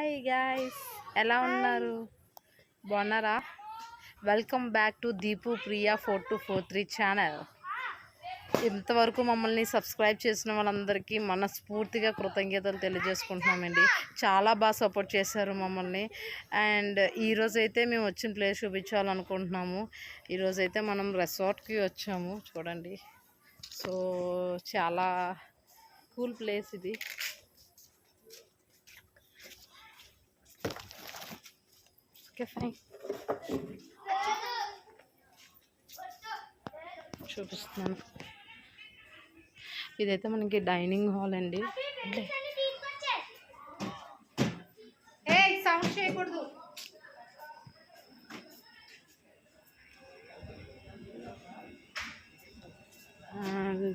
Hi guys, ఎలా ఉన్నారు? బాగున్నారా? Welcome back to Deepu Priya 4243 channel. ఇంతవరకు మమ్మల్ని సబ్స్క్రైబ్ చేసిన వాళ్ళందరికీ మనస్ఫూర్తిగా కృతజ్ఞతలు తెలియజేసుకుంటున్నామండి. చాలా బాగా సపోర్ట్ చేశారు మమ్మల్ని. అండ్ ఈరోజైతే మేము వచ్చిన ప్లేస్ చూపించాలనుకుంటున్నాము. ఈరోజైతే మనం రిసార్ట్కి వచ్చాము. చూడండి, సో చాలా కూల్ ప్లేస్ ఇది. ఓకే ఫైన్, చూపిస్తున్నాను. ఇదైతే మనకి డైనింగ్ హాల్ అండి. సౌండ్ చేయకూడదు.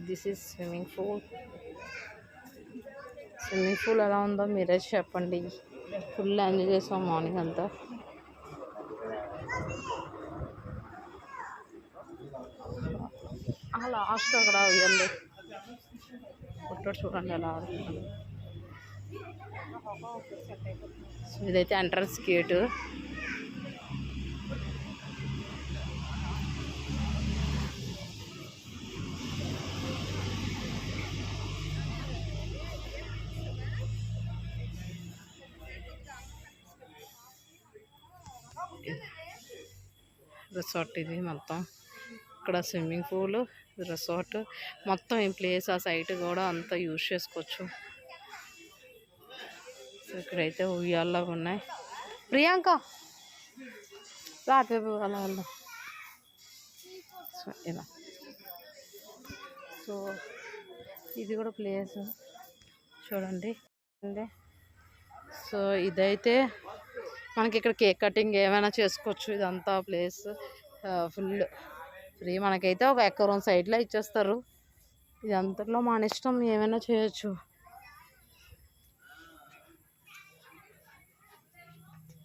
This is swimming pool. Swimming pool ఎలా ఉందో మీరే చెప్పండి. ఫుల్ ఎంజాయ్ చేసాం మార్నింగ్ అంతా. లాస్ట్ అక్కడ ఇవ్వండి ఫోటో చూడండి ఎలా ఆడుతున్నాను. ఇదైతే ఎంట్రన్స్ గేటు. రిసార్ట్ ఇది మొత్తం. ఇక్కడ స్విమ్మింగ్ పూల్, రిసార్ట్ మొత్తం ఈ ప్లేస్, ఆ సైట్ కూడా అంతా యూజ్ చేసుకోవచ్చు. ఇక్కడైతే ఉయ్యాల్లాగా ఉన్నాయి. ప్రియాంక రాత్రి అలా వెళ్దాం. సో ఇలా, సో ఇది కూడా ప్లేస్ చూడండి. సో ఇదైతే మనకి ఇక్కడ కేక్ కటింగ్ ఏమైనా చేసుకోవచ్చు. ఇదంతా ప్లేస్ ఫుల్ ఫ్రీ. మనకైతే ఒక ఎకరం సైడ్లో ఇచ్చేస్తారు. ఇది అంతట్లో మన ఇష్టం, ఏమైనా చేయొచ్చు.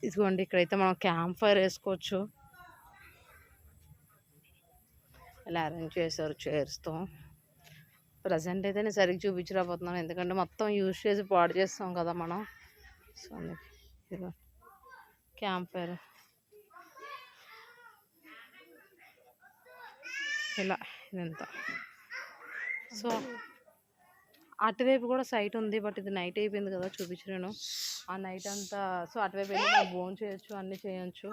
ఇదిగోండి, ఇక్కడైతే మనం క్యాంప్ ఫైర్ వేసుకోవచ్చు. ఇలా అరేంజ్ చేశారు చైర్స్తో. ప్రజెంట్ అయితే నేను సరిగ్గా చూపించలేకపోతున్నాను, ఎందుకంటే మొత్తం యూజ్ చేసి పాడు చేస్తాం కదా మనం. సో ఇదిగో క్యాంప్ ఫైర్ ఇలా ఇదంతా. సో అటువైపు కూడా సైట్ ఉంది, బట్ ఇది నైట్ అయిపోయింది కదా, చూపించలేను. ఆ నైట్ అంతా సో అటువైపు వెళ్ళి మనం భోజనం చేయొచ్చు, అన్నీ చేయొచ్చు.